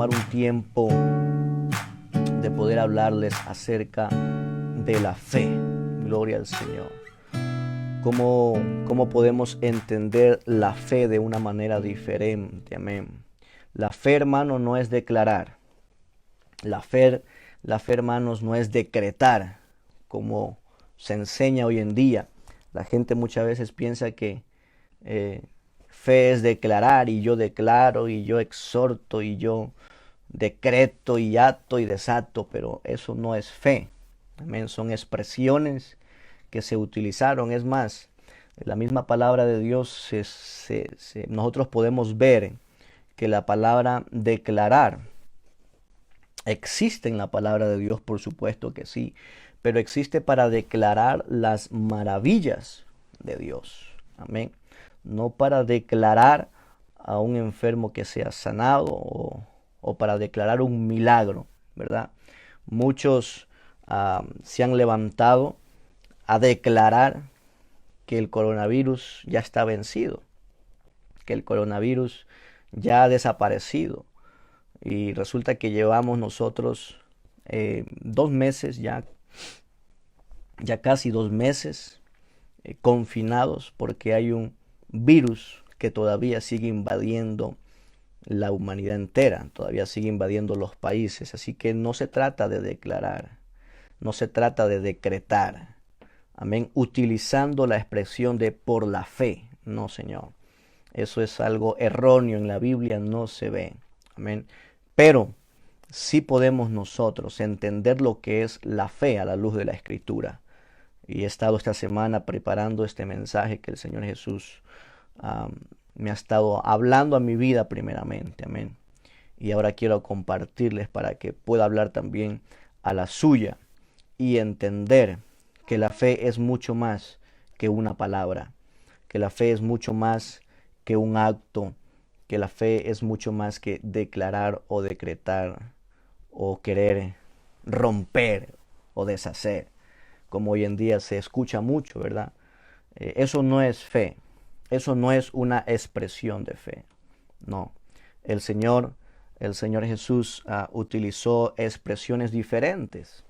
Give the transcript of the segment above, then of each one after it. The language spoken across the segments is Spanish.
tomar un tiempo de poder hablarles acerca de la fe. Gloria al Señor. ¿Cómo podemos entender la fe de una manera diferente? Amén. La fe, hermano, no es declarar. La fe, hermanos, no es decretar, como se enseña hoy en día. La gente muchas veces piensa que fe es declarar, y yo declaro, y yo exhorto, y yo decreto, y ato, y desato, pero eso no es fe. Amén. Son expresiones que se utilizaron. Es más, la misma palabra de Dios, nosotros podemos ver que la palabra declarar existe en la palabra de Dios, por supuesto que sí, pero existe para declarar las maravillas de Dios. Amén. No para declarar a un enfermo que sea sanado o para declarar un milagro, ¿verdad? Muchos se han levantado a declarar que el coronavirus ya está vencido, que el coronavirus ya ha desaparecido. Y resulta que llevamos nosotros 2 meses, ya casi 2 meses confinados, porque hay un virus que todavía sigue invadiendo la humanidad entera, todavía sigue invadiendo los países. Así que no se trata de declarar, no se trata de decretar, amén, utilizando la expresión de por la fe. No, Señor, eso es algo erróneo, en la Biblia no se ve, amén. Pero sí podemos nosotros entender lo que es la fe a la luz de la Escritura. Y he estado esta semana preparando este mensaje que el Señor Jesús me ha estado hablando a mi vida primeramente, amén. Y ahora quiero compartirles para que pueda hablar también a la suya y entender que la fe es mucho más que una palabra, que la fe es mucho más que un acto, que la fe es mucho más que declarar o decretar o querer romper o deshacer, como hoy en día se escucha mucho, ¿verdad? Eso no es fe, eso no es una expresión de fe, no. El Señor Jesús utilizó expresiones diferentes,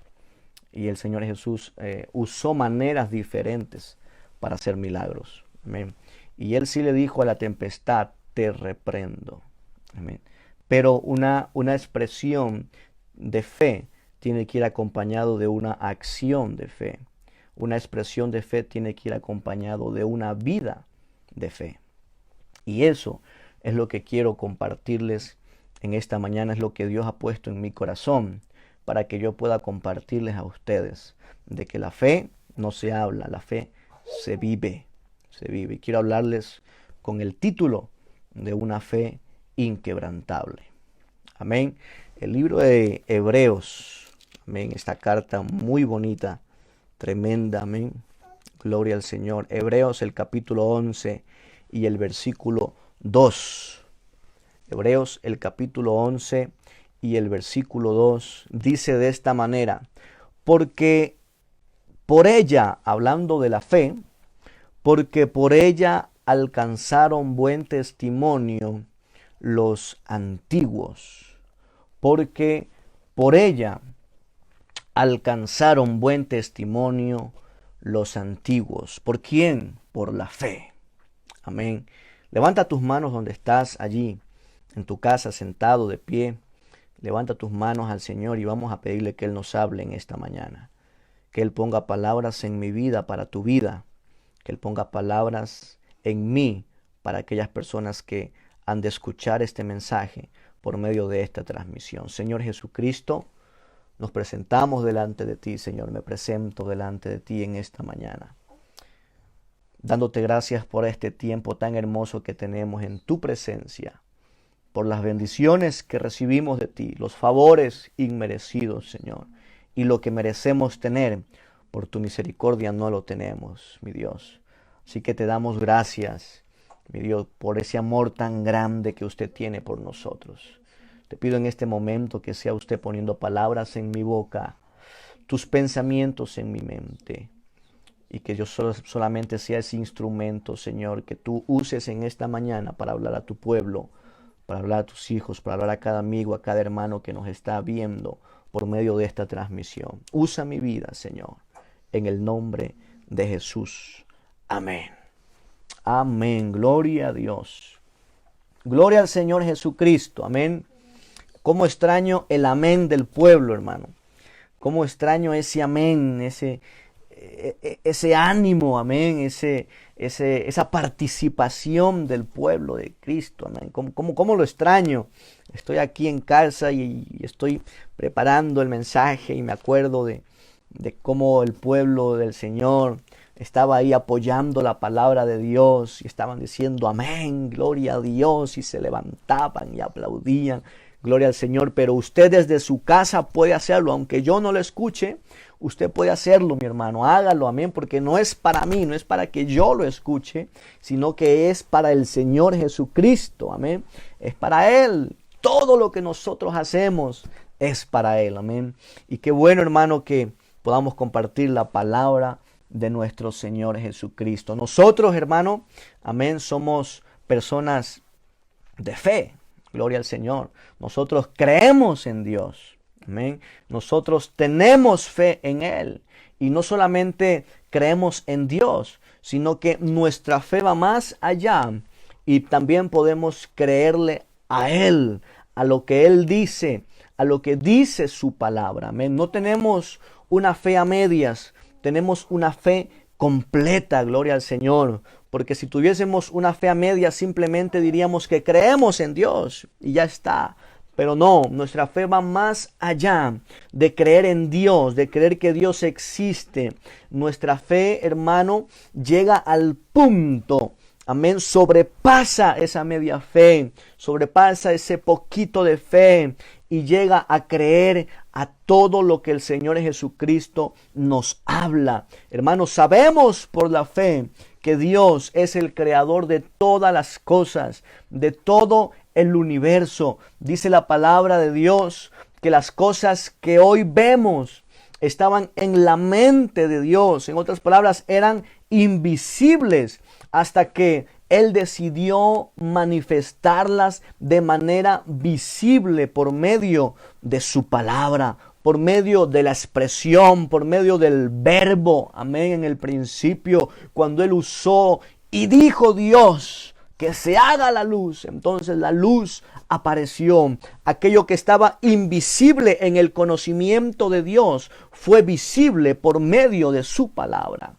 y el Señor Jesús usó maneras diferentes para hacer milagros. Amén. Y Él sí le dijo a la tempestad, te reprendo. Amén. Pero una expresión de fe tiene que ir acompañado de una acción de fe. Una expresión de fe tiene que ir acompañado de una vida de fe. Y eso es lo que quiero compartirles en esta mañana, es lo que Dios ha puesto en mi corazón para que yo pueda compartirles a ustedes de que la fe no se habla, la fe se vive, se vive. Y quiero hablarles con el título de una fe inquebrantable. Amén. El libro de Hebreos, amén, esta carta muy bonita, tremenda, amén. Gloria al Señor. Hebreos, el capítulo 11 y el versículo 2. Hebreos, el capítulo 11 y el versículo 2 dice de esta manera: porque por ella, hablando de la fe, porque por ella alcanzaron buen testimonio los antiguos. Porque por ella alcanzaron buen testimonio los antiguos. ¿Por quién? Por la fe. Amén. Levanta tus manos donde estás, allí, en tu casa, sentado, de pie. Levanta tus manos al Señor y vamos a pedirle que Él nos hable en esta mañana. Que Él ponga palabras en mi vida para tu vida. Que Él ponga palabras en mí para aquellas personas que han de escuchar este mensaje por medio de esta transmisión. Señor Jesucristo, nos presentamos delante de ti, Señor. Me presento delante de ti en esta mañana, dándote gracias por este tiempo tan hermoso que tenemos en tu presencia, por las bendiciones que recibimos de ti, los favores inmerecidos, Señor, y lo que merecemos tener, por tu misericordia no lo tenemos, mi Dios. Así que te damos gracias, mi Dios, por ese amor tan grande que usted tiene por nosotros. Te pido en este momento que sea usted poniendo palabras en mi boca, tus pensamientos en mi mente, y que yo solamente sea ese instrumento, Señor, que tú uses en esta mañana para hablar a tu pueblo, para hablar a tus hijos, para hablar a cada amigo, a cada hermano que nos está viendo por medio de esta transmisión. Usa mi vida, Señor, en el nombre de Jesús. Amén. Amén. Gloria a Dios. Gloria al Señor Jesucristo. Amén. Cómo extraño el amén del pueblo, hermano. Cómo extraño ese amén, ese ánimo, amén, esa participación del pueblo de Cristo, amén. ¿Cómo lo extraño? Estoy aquí en casa y estoy preparando el mensaje y me acuerdo de cómo el pueblo del Señor estaba ahí apoyando la palabra de Dios y estaban diciendo amén, gloria a Dios, y se levantaban y aplaudían. Gloria al Señor, pero usted desde su casa puede hacerlo, aunque yo no lo escuche, usted puede hacerlo, mi hermano, hágalo, amén, porque no es para mí, no es para que yo lo escuche, sino que es para el Señor Jesucristo, amén, es para Él, todo lo que nosotros hacemos es para Él, amén, y qué bueno, hermano, que podamos compartir la palabra de nuestro Señor Jesucristo. Nosotros, hermano, amén, somos personas de fe. Gloria al Señor. Nosotros creemos en Dios. Amén. Nosotros tenemos fe en Él. Y no solamente creemos en Dios, sino que nuestra fe va más allá. Y también podemos creerle a Él, a lo que Él dice, a lo que dice su palabra. Amén. No tenemos una fe a medias, tenemos una fe completa, gloria al Señor. Porque si tuviésemos una fe a medias, simplemente diríamos que creemos en Dios y ya está. Pero no, nuestra fe va más allá de creer en Dios, de creer que Dios existe. Nuestra fe, hermano, llega al punto, amén, sobrepasa esa media fe, sobrepasa ese poquito de fe y llega a creer a todo lo que el Señor Jesucristo nos habla. Hermanos, sabemos por la fe que Dios es el creador de todas las cosas, de todo el universo. Dice la palabra de Dios que las cosas que hoy vemos estaban en la mente de Dios. En otras palabras, eran invisibles hasta que Él decidió manifestarlas de manera visible por medio de su palabra, por medio de la expresión, por medio del verbo, amén, en el principio, cuando Él usó y dijo Dios, que se haga la luz, entonces la luz apareció. Aquello que estaba invisible en el conocimiento de Dios fue visible por medio de su palabra.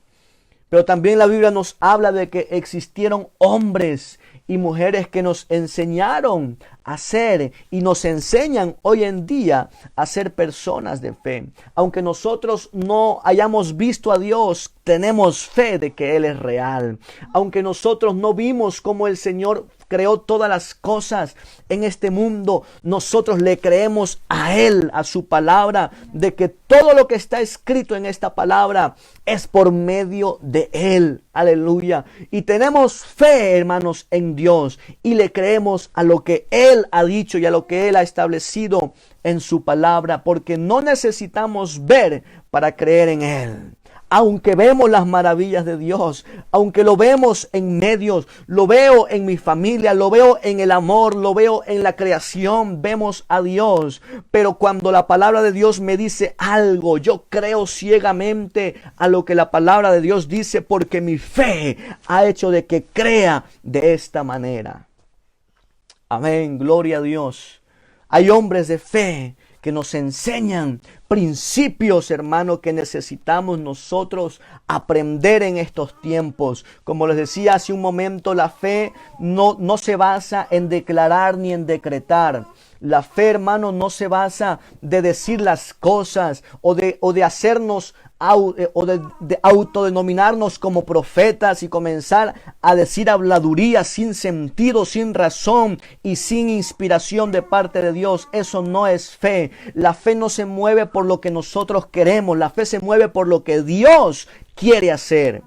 Pero también la Biblia nos habla de que existieron hombres y mujeres que nos enseñaron a ser y nos enseñan hoy en día a ser personas de fe. Aunque nosotros no hayamos visto a Dios, tenemos fe de que Él es real. Aunque nosotros no vimos cómo el Señor creó todas las cosas en este mundo, nosotros le creemos a Él, a su palabra, de que todo lo que está escrito en esta palabra es por medio de Él. Aleluya. Y tenemos fe, hermanos, en Dios y le creemos a lo que Él ha dicho y a lo que Él ha establecido en su palabra, porque no necesitamos ver para creer en Él. Aunque vemos las maravillas de Dios, aunque lo vemos en medios, lo veo en mi familia, lo veo en el amor, lo veo en la creación, vemos a Dios. Pero cuando la palabra de Dios me dice algo, yo creo ciegamente a lo que la palabra de Dios dice, porque mi fe ha hecho de que crea de esta manera. Amén, gloria a Dios. Hay hombres de fe que nos enseñan principios, hermano, que necesitamos nosotros aprender en estos tiempos. Como les decía hace un momento, la fe no se basa en declarar ni en decretar. La fe, hermano, no se basa de decir las cosas o de hacernos o de autodenominarnos como profetas y comenzar a decir habladurías sin sentido, sin razón y sin inspiración de parte de Dios. Eso no es fe. La fe no se mueve por lo que nosotros queremos. La fe se mueve por lo que Dios quiere hacer.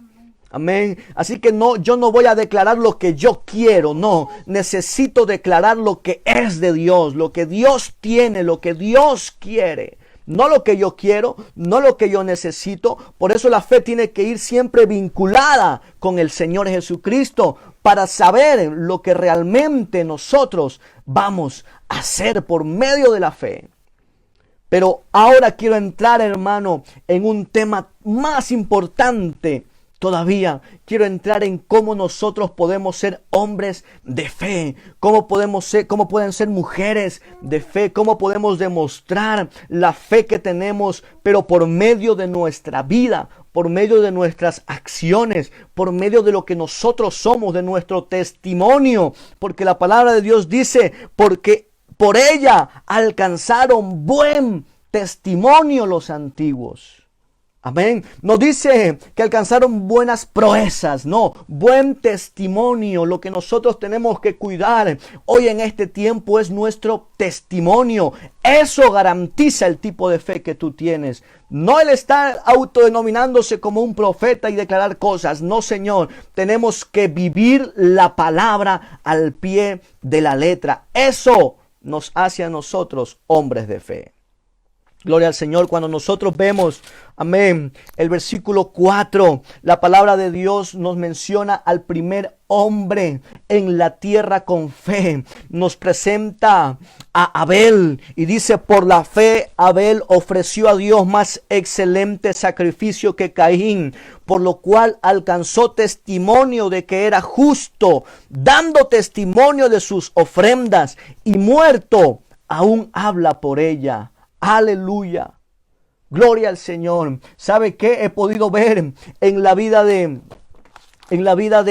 Amén. Así que yo no voy a declarar lo que yo quiero, no. Necesito declarar lo que es de Dios, lo que Dios tiene, lo que Dios quiere. No lo que yo quiero, no lo que yo necesito. Por eso la fe tiene que ir siempre vinculada con el Señor Jesucristo. para saber lo que realmente nosotros vamos a hacer por medio de la fe. Pero ahora quiero entrar, hermano, en un tema más importante todavía. Quiero entrar en cómo nosotros podemos ser hombres de fe, cómo pueden ser mujeres de fe, cómo podemos demostrar la fe que tenemos, pero por medio de nuestra vida, por medio de nuestras acciones, por medio de lo que nosotros somos, de nuestro testimonio, porque la palabra de Dios dice, porque por ella alcanzaron buen testimonio los antiguos. Amén. No dice que alcanzaron buenas proezas, no, buen testimonio. Lo que nosotros tenemos que cuidar hoy en este tiempo es nuestro testimonio. Eso garantiza el tipo de fe que tú tienes. No el estar autodenominándose como un profeta y declarar cosas. No, Señor. Tenemos que vivir la palabra al pie de la letra. Eso nos hace a nosotros hombres de fe. Gloria al Señor. Cuando nosotros vemos, amén, el versículo 4, la palabra de Dios nos menciona al primer hombre en la tierra con fe. Nos presenta a Abel y dice, por la fe Abel ofreció a Dios más excelente sacrificio que Caín, por lo cual alcanzó testimonio de que era justo, dando testimonio de sus ofrendas, y muerto aún habla por ella. Aleluya. Gloria al Señor. ¿Sabe qué he podido ver en la vida de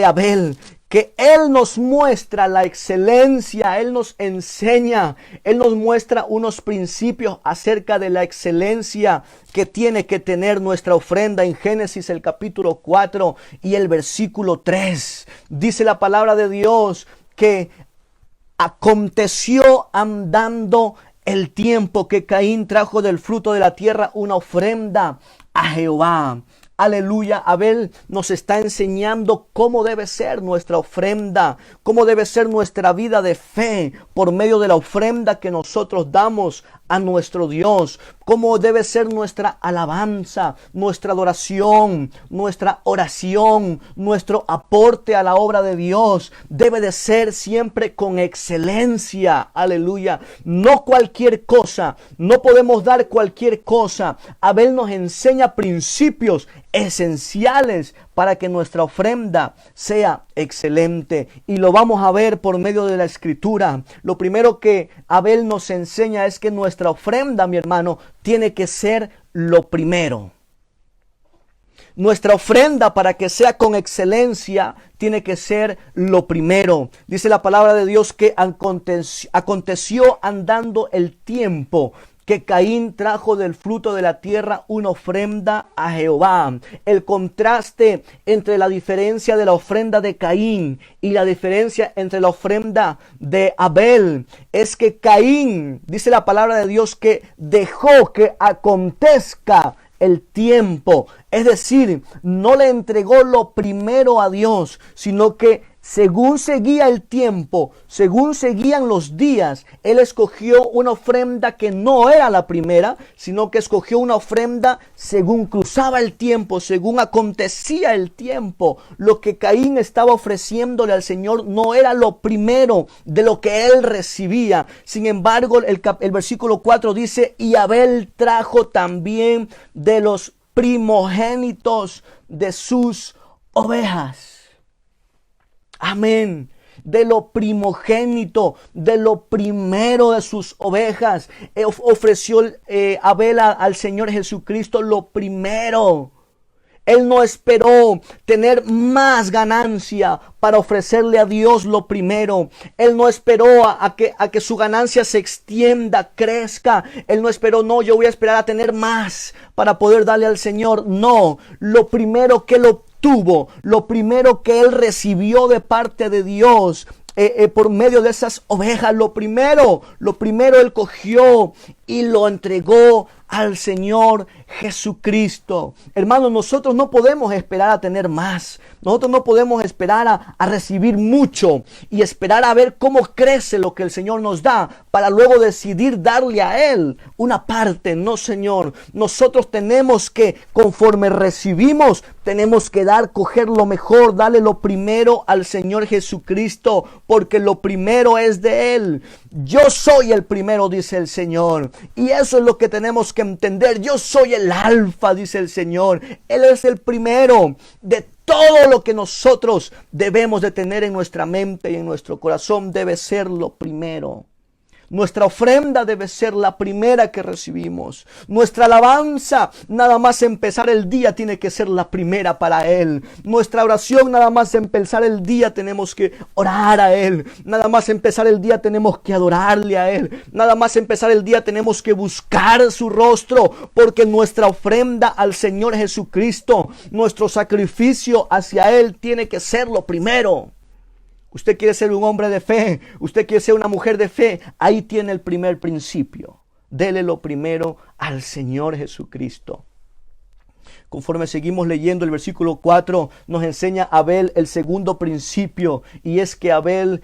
Abel? Que Él nos muestra la excelencia, Él nos enseña, Él nos muestra unos principios acerca de la excelencia que tiene que tener nuestra ofrenda en Génesis el capítulo 4 y el versículo 3. Dice la palabra de Dios que aconteció andando el tiempo que Caín trajo del fruto de la tierra una ofrenda a Jehová. Aleluya. Abel nos está enseñando cómo debe ser nuestra ofrenda, cómo debe ser nuestra vida de fe por medio de la ofrenda que nosotros damos a nuestro Dios, cómo debe ser nuestra alabanza, nuestra adoración, nuestra oración, nuestro aporte a la obra de Dios. Debe de ser siempre con excelencia. Aleluya. No cualquier cosa, no podemos dar cualquier cosa. Abel nos enseña principios esenciales para que nuestra ofrenda sea excelente. Y lo vamos a ver por medio de la escritura. Lo primero que Abel nos enseña es que nuestra ofrenda, mi hermano, tiene que ser lo primero. Nuestra ofrenda, para que sea con excelencia, tiene que ser lo primero. Dice la palabra de Dios que aconteció andando el tiempo que Caín trajo del fruto de la tierra una ofrenda a Jehová. El contraste entre la diferencia de la ofrenda de Caín y la diferencia entre la ofrenda de Abel es que Caín, dice la palabra de Dios, que dejó que acontezca el tiempo. Es decir, no le entregó lo primero a Dios, sino que según seguía el tiempo, según seguían los días, él escogió una ofrenda que no era la primera, sino que escogió una ofrenda según cruzaba el tiempo, según acontecía el tiempo. Lo que Caín estaba ofreciéndole al Señor no era lo primero de lo que él recibía. Sin embargo, el versículo 4 dice, y Abel trajo también de los primogénitos de sus ovejas. Amén. De lo primogénito, de lo primero de sus ovejas, ofreció Abel al Señor Jesucristo lo primero. Él no esperó tener más ganancia para ofrecerle a Dios lo primero. Él no esperó a que su ganancia se extienda, crezca. Él no esperó, no, yo voy a esperar a tener más para poder darle al Señor. No, lo primero que lo tuvo, lo primero que él recibió de parte de Dios por medio de esas ovejas, lo primero él cogió y lo entregó al Señor Jesucristo. Hermanos, nosotros no podemos esperar a tener más. Nosotros no podemos esperar a recibir mucho y esperar a ver cómo crece lo que el Señor nos da para luego decidir darle a Él una parte. No, Señor. Nosotros tenemos que, conforme recibimos, tenemos que coger lo mejor, darle lo primero al Señor Jesucristo, porque lo primero es de Él. Yo soy el primero, dice el Señor. Y eso es lo que tenemos que entender. Yo soy el alfa, dice el Señor. Él es el primero de todo lo que nosotros debemos de tener en nuestra mente y en nuestro corazón. Debe ser lo primero. Nuestra ofrenda debe ser la primera que recibimos. Nuestra alabanza, nada más empezar el día, tiene que ser la primera para Él. Nuestra oración, nada más empezar el día, tenemos que orar a Él. Nada más empezar el día, tenemos que adorarle a Él. Nada más empezar el día, tenemos que buscar su rostro, porque nuestra ofrenda al Señor Jesucristo, nuestro sacrificio hacia Él, tiene que ser lo primero. Usted quiere ser un hombre de fe, usted quiere ser una mujer de fe, ahí tiene el primer principio. Dele lo primero al Señor Jesucristo. Conforme seguimos leyendo el versículo 4, nos enseña Abel el segundo principio, y es que Abel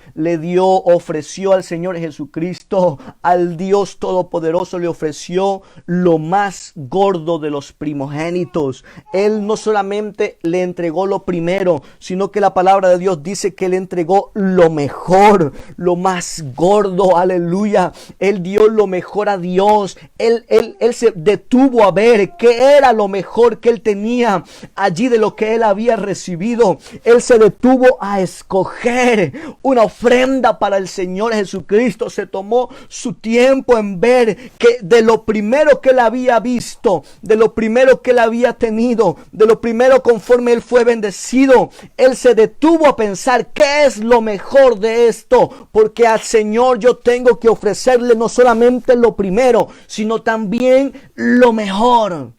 ofreció al Señor Jesucristo, al Dios Todopoderoso, le ofreció lo más gordo de los primogénitos. Él no solamente le entregó lo primero, sino que la palabra de Dios dice que le entregó lo mejor, lo más gordo, aleluya. Él dio lo mejor a Dios. Él se detuvo a ver qué era lo mejor que él tenía allí de lo que él había recibido. Él se detuvo a escoger una ofrenda para el Señor Jesucristo. Se tomó su tiempo en ver que de lo primero que él había visto, de lo primero que él había tenido, de lo primero conforme él fue bendecido, él se detuvo a pensar qué es lo mejor de esto, porque al Señor yo tengo que ofrecerle no solamente lo primero, sino también lo mejor.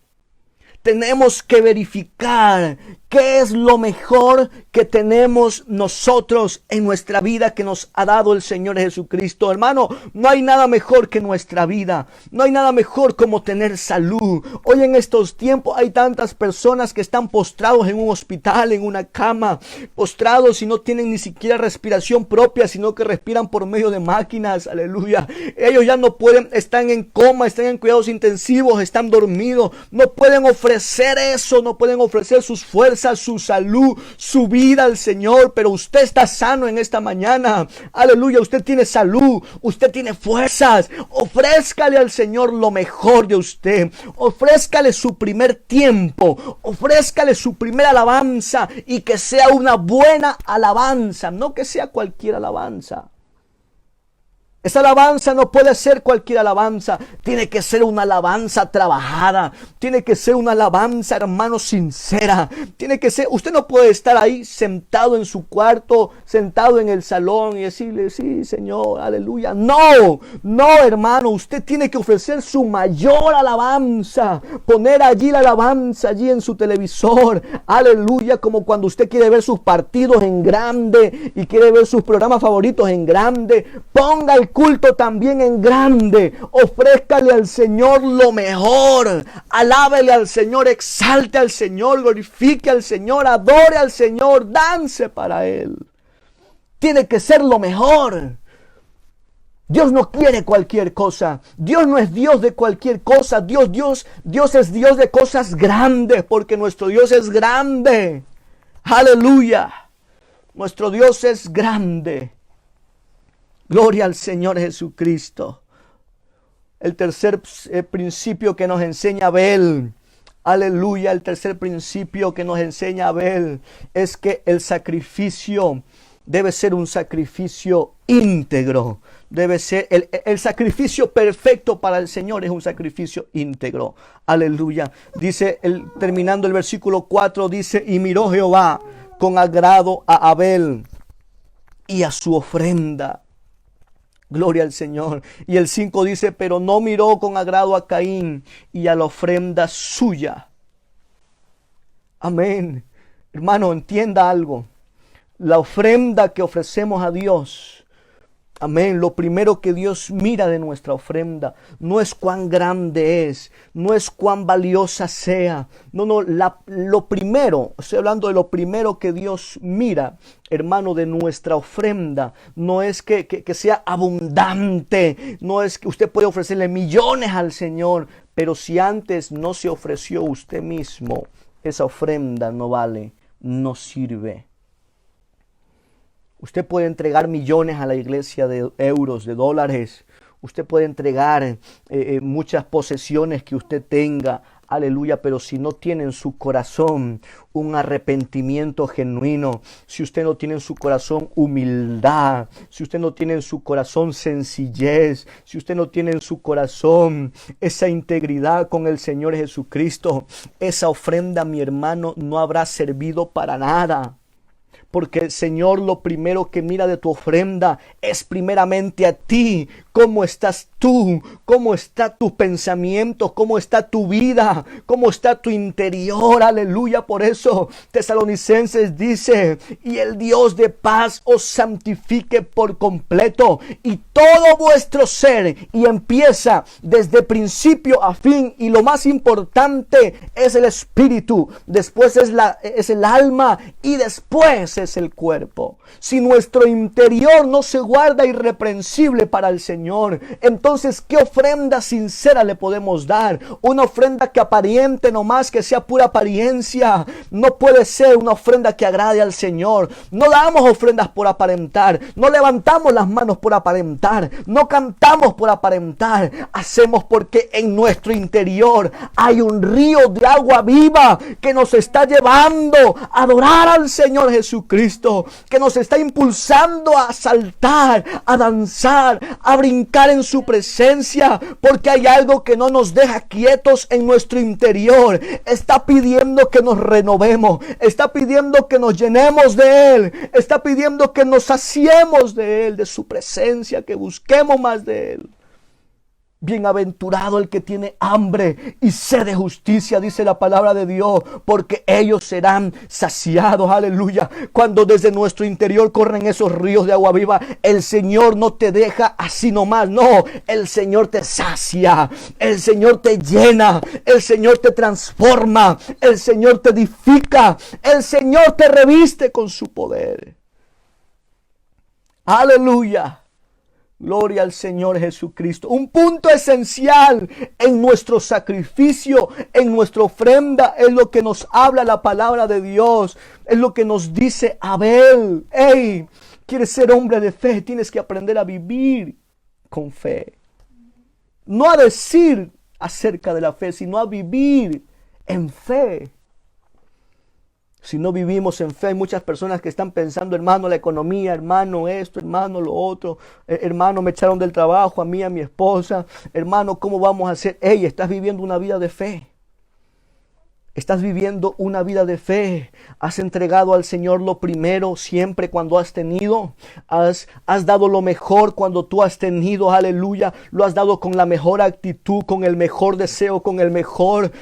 Tenemos que verificar qué es lo mejor que tenemos nosotros en nuestra vida que nos ha dado el Señor Jesucristo. Hermano, no hay nada mejor que nuestra vida. No hay nada mejor como tener salud. Hoy en estos tiempos hay tantas personas que están postrados en un hospital, en una cama, postrados y no tienen ni siquiera respiración propia, sino que respiran por medio de máquinas. Aleluya. Ellos ya no pueden, están en coma, están en cuidados intensivos, están dormidos. No pueden ofrecer eso, no pueden ofrecer sus fuerzas, su salud, su vida al Señor, pero usted está sano en esta mañana. Aleluya, usted tiene salud, usted tiene fuerzas. Ofrézcale al Señor lo mejor de usted. Ofrézcale su primer tiempo, ofrézcale su primera alabanza, y que sea una buena alabanza, no que sea cualquier alabanza. Esa alabanza no puede ser cualquier alabanza. Tiene que ser una alabanza trabajada. Tiene que ser una alabanza, hermano, sincera. Tiene que ser, usted no puede estar ahí sentado en su cuarto, sentado en el salón y decirle, sí, Señor, aleluya. No, hermano, usted tiene que ofrecer su mayor alabanza. Poner allí la alabanza, allí en su televisor. Aleluya, como cuando usted quiere ver sus partidos en grande y quiere ver sus programas favoritos en grande. Ponga el culto también en grande. Ofrézcale al Señor lo mejor. Alábele al Señor, exalte al Señor, glorifique al Señor, adore al Señor, dance para Él. Tiene que ser lo mejor. Dios no quiere cualquier cosa. Dios no es Dios de cualquier cosa. Dios es Dios de cosas grandes, porque nuestro Dios es grande. Aleluya. Nuestro Dios es grande. Gloria al Señor Jesucristo. El tercer principio que nos enseña Abel. Aleluya. El tercer principio que nos enseña Abel es que el sacrificio debe ser un sacrificio íntegro. Debe ser el sacrificio perfecto para el Señor, es un sacrificio íntegro. Aleluya. Dice, terminando el versículo 4, dice, y miró Jehová con agrado a Abel y a su ofrenda. Gloria al Señor. Y el 5 dice, pero no miró con agrado a Caín y a la ofrenda suya. Amén. Hermano, entienda algo. La ofrenda que ofrecemos a Dios, Amén. Lo primero que Dios mira de nuestra ofrenda no es cuán grande es, no es cuán valiosa sea. No, lo primero, estoy hablando de lo primero que Dios mira, hermano, de nuestra ofrenda. No es que sea abundante, no es que usted puede ofrecerle millones al Señor, pero si antes no se ofreció usted mismo, esa ofrenda no vale, no sirve. Usted puede entregar millones a la iglesia de euros, de dólares. Usted puede entregar muchas posesiones que usted tenga. Aleluya, pero si no tiene en su corazón un arrepentimiento genuino, si usted no tiene en su corazón humildad, si usted no tiene en su corazón sencillez, si usted no tiene en su corazón esa integridad con el Señor Jesucristo, esa ofrenda, mi hermano, no habrá servido para nada. Porque el Señor lo primero que mira de tu ofrenda es primeramente a ti. ¿Cómo estás tú? ¿Cómo está tu pensamiento? ¿Cómo está tu vida? ¿Cómo está tu interior? Aleluya. Por eso Tesalonicenses dice, y el Dios de paz os santifique por completo, y todo vuestro ser, y empieza desde principio a fin, y lo más importante es el espíritu, después es el alma, y después es el cuerpo. Si nuestro interior no se guarda irreprensible para el Señor, entonces ¿qué ofrenda sincera le podemos dar? Una ofrenda que aparente nomás, que sea pura apariencia. No puede ser una ofrenda que agrade al Señor. No damos ofrendas por aparentar, no levantamos las manos por aparentar, no cantamos por aparentar. Hacemos porque en nuestro interior hay un río de agua viva que nos está llevando a adorar al Señor Jesucristo, que nos está impulsando a saltar, a danzar, a brincar en su presencia, porque hay algo que no nos deja quietos en nuestro interior. Está pidiendo que nos renovemos, está pidiendo que nos llenemos de Él, está pidiendo que nos saciemos de Él, de su presencia, que busquemos más de Él. Bienaventurado el que tiene hambre y sed de justicia, dice la palabra de Dios, porque ellos serán saciados. Aleluya. Cuando desde nuestro interior corren esos ríos de agua viva, el Señor no te deja así nomás. No, el Señor te sacia, el Señor te llena, el Señor te transforma, el Señor te edifica, el Señor te reviste con su poder. Aleluya. Gloria al Señor Jesucristo. Un punto esencial en nuestro sacrificio, en nuestra ofrenda, es lo que nos habla la palabra de Dios. Es lo que nos dice Abel. Hey, ¿quieres ser hombre de fe? Tienes que aprender a vivir con fe. No a decir acerca de la fe, sino a vivir en fe. Si no vivimos en fe, hay muchas personas que están pensando, hermano, la economía, hermano, esto, hermano, lo otro, hermano, me echaron del trabajo, a mí, a mi esposa, hermano, ¿cómo vamos a hacer? Ey, estás viviendo una vida de fe. Estás viviendo una vida de fe. Has entregado al Señor lo primero siempre cuando has tenido. Has dado lo mejor cuando tú has tenido. Aleluya. Lo has dado con la mejor actitud, con el mejor deseo, con el mejor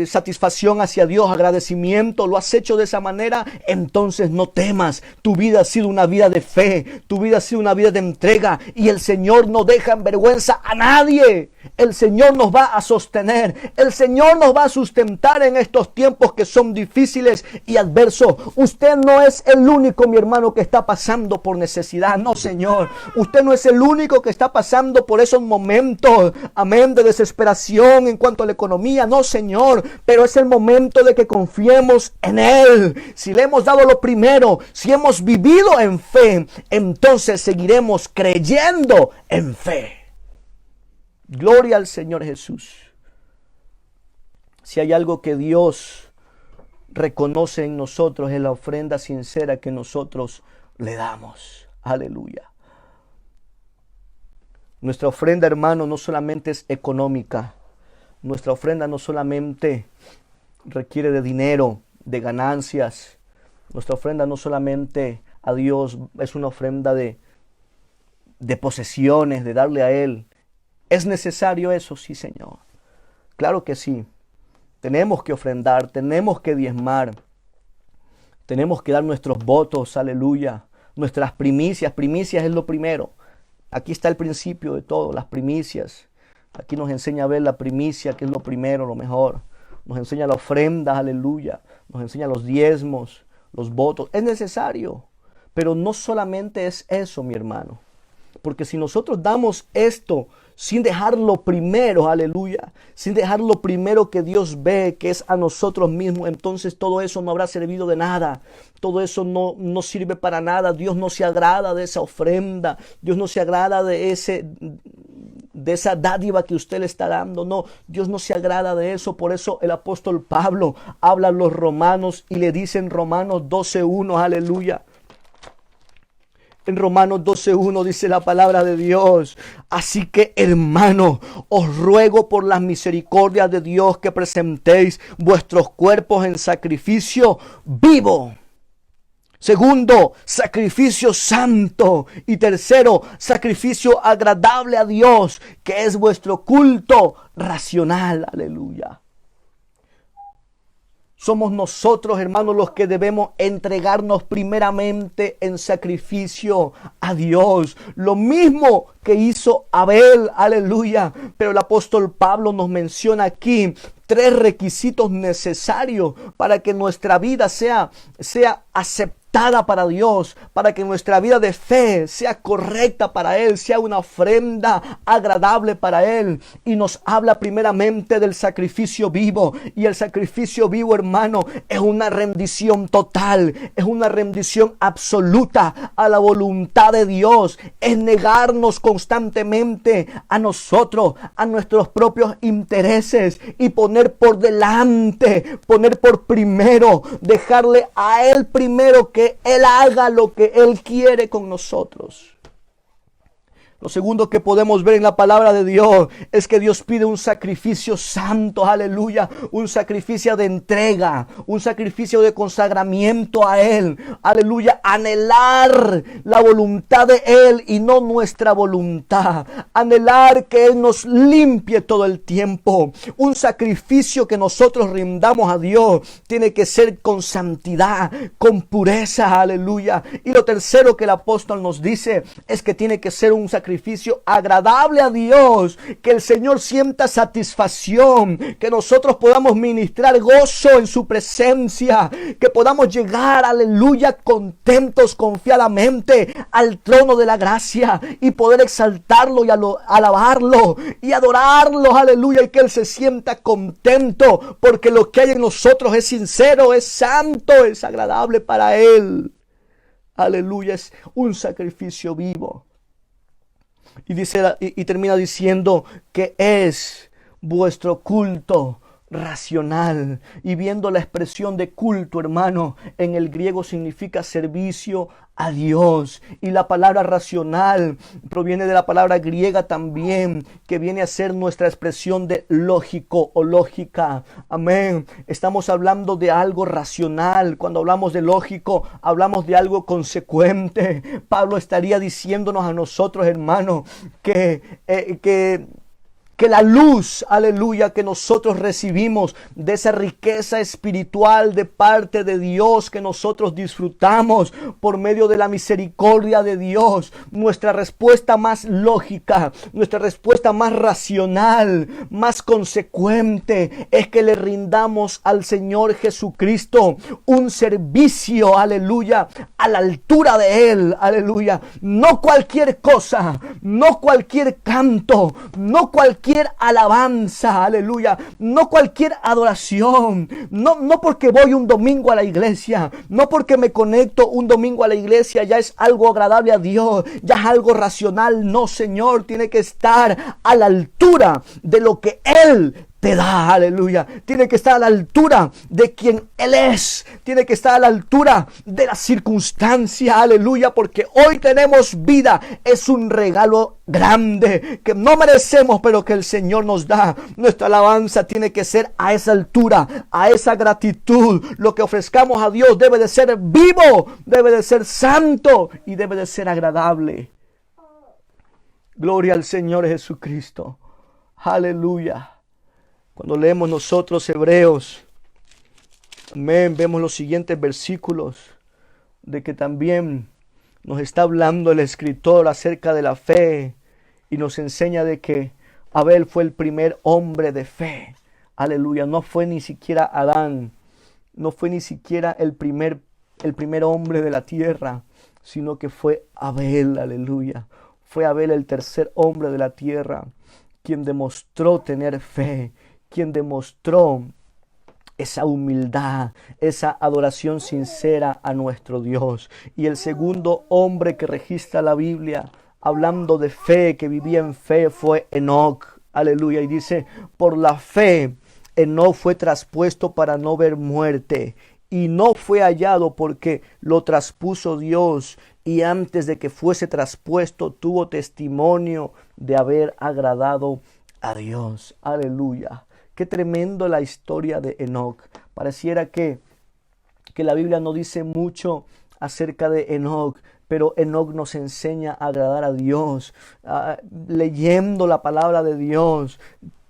satisfacción hacia Dios, agradecimiento. Lo has hecho de esa manera. Entonces no temas. Tu vida ha sido una vida de fe. Tu vida ha sido una vida de entrega. Y el Señor no deja en vergüenza a nadie. El Señor nos va a sostener. El Señor nos va a sustentar en estos tiempos que son difíciles y adversos. Usted no es el único, mi hermano, que está pasando por necesidad. No, Señor. Usted no es el único que está pasando por esos momentos, amén, de desesperación en cuanto a la economía. No, Señor. Pero es el momento de que confiemos en Él. Si le hemos dado lo primero, si hemos vivido en fe, entonces seguiremos creyendo en fe. Gloria al Señor Jesús. Si hay algo que Dios reconoce en nosotros, es la ofrenda sincera que nosotros le damos. Aleluya. Nuestra ofrenda, hermano, no solamente es económica. Nuestra ofrenda no solamente requiere de dinero, de ganancias. Nuestra ofrenda no solamente a Dios es una ofrenda de posesiones, de darle a Él. ¿Es necesario eso? Sí, Señor. Claro que sí. Tenemos que ofrendar, tenemos que diezmar, tenemos que dar nuestros votos, aleluya, nuestras primicias. Primicias es lo primero. Aquí está el principio de todo, las primicias. Aquí nos enseña a ver la primicia, que es lo primero, lo mejor. Nos enseña la ofrenda, aleluya. Nos enseña los diezmos, los votos. Es necesario, pero no solamente es eso, mi hermano. Porque si nosotros damos esto sin dejar lo primero, aleluya, sin dejar lo primero que Dios ve, que es a nosotros mismos, entonces todo eso no habrá servido de nada. Todo eso no sirve para nada. Dios no se agrada de esa ofrenda. Dios no se agrada de esa dádiva que usted le está dando. No, Dios no se agrada de eso. Por eso el apóstol Pablo habla a los romanos y le dice en Romanos 12:1, aleluya. En Romanos 12:1 dice la palabra de Dios: así que, hermano, os ruego por las misericordias de Dios que presentéis vuestros cuerpos en sacrificio vivo. Segundo, sacrificio santo. Y tercero, sacrificio agradable a Dios, que es vuestro culto racional. Aleluya. Somos nosotros, hermanos, los que debemos entregarnos primeramente en sacrificio a Dios. Lo mismo que hizo Abel, aleluya. Pero el apóstol Pablo nos menciona aquí 3 requisitos necesarios para que nuestra vida sea aceptada para Dios, para que nuestra vida de fe sea correcta para Él, sea una ofrenda agradable para Él. Y nos habla primeramente del sacrificio vivo. Y el sacrificio vivo, hermano, es una rendición total, es una rendición absoluta a la voluntad de Dios. Es negarnos constantemente a nosotros, a nuestros propios intereses, y poner por delante, poner por primero, dejarle a Él primero que Él haga lo que Él quiere con nosotros. Lo segundo que podemos ver en la palabra de Dios es que Dios pide un sacrificio santo, aleluya, un sacrificio de entrega, un sacrificio de consagramiento a Él, aleluya, anhelar la voluntad de Él y no nuestra voluntad, anhelar que Él nos limpie todo el tiempo. Un sacrificio que nosotros rindamos a Dios tiene que ser con santidad, con pureza, aleluya. Y lo tercero que el apóstol nos dice es que tiene que ser un sacrificio agradable a Dios, que el Señor sienta satisfacción, que nosotros podamos ministrar gozo en su presencia, que podamos llegar, aleluya, contentos, confiadamente al trono de la gracia y poder exaltarlo y alabarlo y adorarlo, aleluya, y que Él se sienta contento porque lo que hay en nosotros es sincero, es santo, es agradable para Él. Aleluya, es un sacrificio vivo. Y dice, y termina diciendo que es vuestro culto racional. Y viendo la expresión de culto, hermano, en el griego significa servicio a Dios. Y la palabra racional proviene de la palabra griega también, que viene a ser nuestra expresión de lógico o lógica. Amén. Estamos hablando de algo racional. Cuando hablamos de lógico, hablamos de algo consecuente. Pablo estaría diciéndonos a nosotros, hermano, que la luz, aleluya, que nosotros recibimos de esa riqueza espiritual de parte de Dios que nosotros disfrutamos por medio de la misericordia de Dios, nuestra respuesta más lógica, nuestra respuesta más racional, más consecuente, es que le rindamos al Señor Jesucristo un servicio, aleluya, a la altura de Él, aleluya. No cualquier cosa, no cualquier canto, no cualquier alabanza, aleluya, no cualquier adoración, no porque voy un domingo a la iglesia, no porque me conecto un domingo a la iglesia ya es algo agradable a Dios, ya es algo racional. No, Señor, tiene que estar a la altura de lo que Él te da, aleluya. Tiene que estar a la altura de quien Él es. Tiene que estar a la altura de la circunstancia, aleluya, porque hoy tenemos vida. Es un regalo grande que no merecemos, pero que el Señor nos da. Nuestra alabanza tiene que ser a esa altura, a esa gratitud. Lo que ofrezcamos a Dios debe de ser vivo, debe de ser santo y debe de ser agradable. Gloria al Señor Jesucristo. Aleluya. Cuando leemos nosotros Hebreos, amén, vemos los siguientes versículos de que también nos está hablando el escritor acerca de la fe y nos enseña de que Abel fue el primer hombre de fe. Aleluya, no fue ni siquiera Adán, no fue ni siquiera el primer hombre de la tierra, sino que fue Abel, aleluya. Fue Abel el tercer hombre de la tierra, quien demostró tener fe, quien demostró esa humildad, esa adoración sincera a nuestro Dios. Y el segundo hombre que registra la Biblia, hablando de fe, que vivía en fe, fue Enoc. Aleluya. Y dice, por la fe, Enoc fue traspuesto para no ver muerte. Y no fue hallado porque lo traspuso Dios. Y antes de que fuese traspuesto, tuvo testimonio de haber agradado a Dios. Aleluya. Qué tremendo la historia de Enoc. Pareciera que la Biblia no dice mucho acerca de Enoc, pero Enoc nos enseña a agradar a Dios, leyendo la palabra de Dios,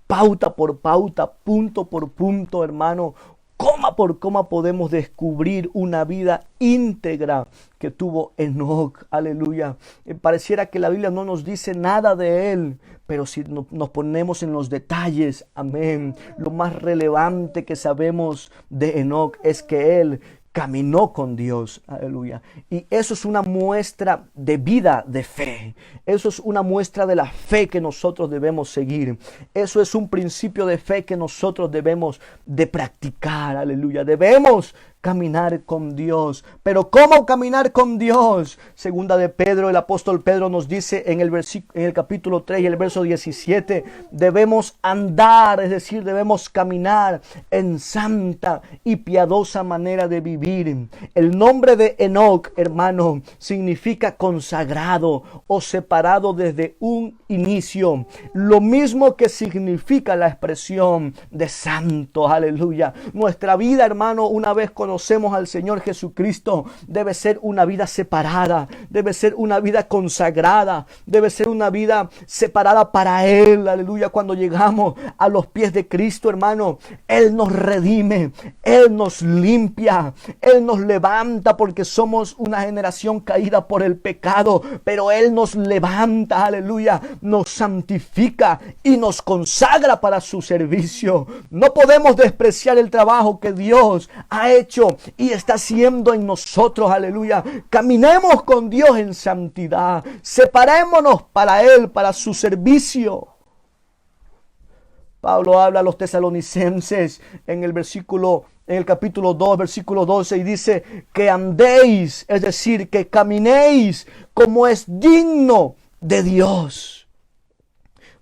pauta por pauta, punto por punto, hermano. Coma por coma podemos descubrir una vida íntegra que tuvo Enoc. Aleluya. Pareciera que la Biblia no nos dice nada de él, pero si nos ponemos en los detalles, amén, lo más relevante que sabemos de Enoc es que él caminó con Dios, aleluya. Y eso es una muestra de vida de fe. Eso es una muestra de la fe que nosotros debemos seguir. Eso es un principio de fe que nosotros debemos de practicar, aleluya. Debemos caminar con Dios. Pero ¿cómo caminar con Dios? Segunda de Pedro, el apóstol Pedro nos dice en el capítulo 3 y el verso 17, debemos andar, es decir, debemos caminar en santa y piadosa manera de vivir. El nombre de Enoc, hermano, significa consagrado o separado desde un inicio. Lo mismo que significa la expresión de santo, aleluya. Nuestra vida, hermano, una vez conocemos al Señor Jesucristo, debe ser una vida separada, debe ser una vida consagrada, debe ser una vida separada para Él, aleluya. Cuando llegamos a los pies de Cristo, hermano, Él nos redime, Él nos limpia, Él nos levanta, porque somos una generación caída por el pecado, pero Él nos levanta, aleluya, nos santifica y nos consagra para su servicio. No podemos despreciar el trabajo que Dios ha hecho y está haciendo en nosotros, aleluya. Caminemos con Dios en santidad, separémonos para Él, para su servicio. Pablo habla a los tesalonicenses en el capítulo 2, versículo 12, y dice que andéis, es decir, que caminéis como es digno de Dios.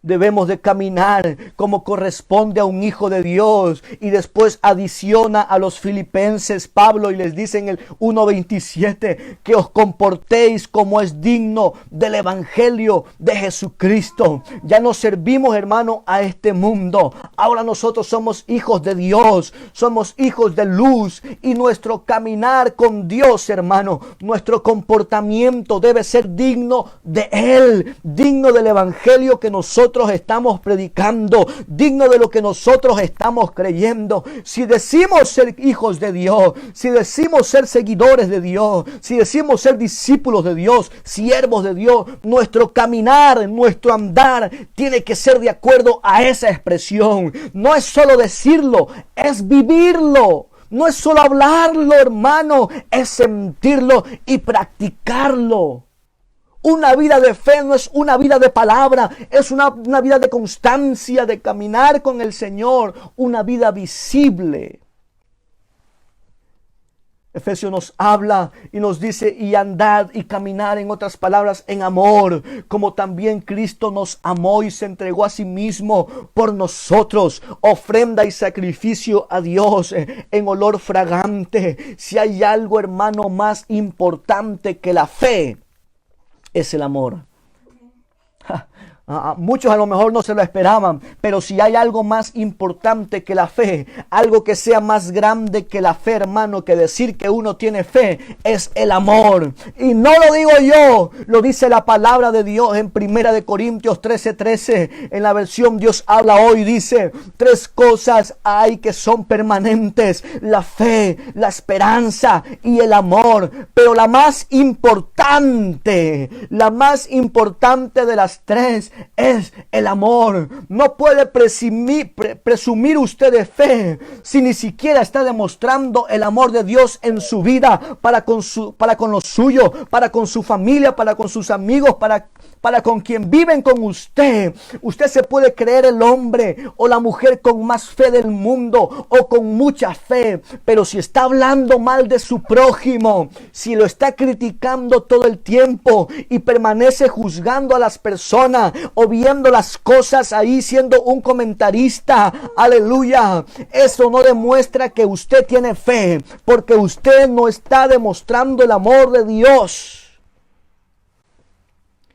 Debemos de caminar como corresponde a un hijo de Dios. Y después adiciona a los filipenses Pablo y les dice en el 1:27 que os comportéis como es digno del evangelio de Jesucristo. Ya no servimos, hermano, a este mundo. Ahora nosotros somos hijos de Dios, somos hijos de luz, y nuestro caminar con Dios, hermano, nuestro comportamiento debe ser digno de Él, digno del evangelio que nosotros estamos predicando, digno de lo que nosotros estamos creyendo. Si decimos ser hijos de Dios, si decimos ser seguidores de Dios, si decimos ser discípulos de Dios, siervos de Dios, nuestro caminar, nuestro andar tiene que ser de acuerdo a esa expresión. No es solo decirlo, es vivirlo. No es solo hablarlo, hermano, es sentirlo y practicarlo. Una vida de fe no es una vida de palabra, es una vida de constancia, de caminar con el Señor, una vida visible. Efesios nos habla y nos dice, y andad y caminar, en otras palabras, en amor, como también Cristo nos amó y se entregó a sí mismo por nosotros, ofrenda y sacrificio a Dios en olor fragante. Si hay algo, hermano, más importante que la fe, es el amor. Muchos a lo mejor no se lo esperaban, pero si hay algo más importante que la fe, algo que sea más grande que la fe, hermano, que decir que uno tiene fe, es el amor. Y no lo digo yo, lo dice la palabra de Dios en 1 Corintios 13:13. En la versión Dios habla hoy, dice: tres cosas hay que son permanentes: la fe, la esperanza y el amor. Pero la más importante de las tres es el amor. No puede presumir usted de fe si ni siquiera está demostrando el amor de Dios en su vida, para con los suyos, para con su familia, para con sus amigos, para con quien viven con usted. Usted se puede creer el hombre o la mujer con más fe del mundo o con mucha fe, pero si está hablando mal de su prójimo, si lo está criticando todo el tiempo y permanece juzgando a las personas o viendo las cosas ahí siendo un comentarista, aleluya, eso no demuestra que usted tiene fe, porque usted no está demostrando el amor de Dios.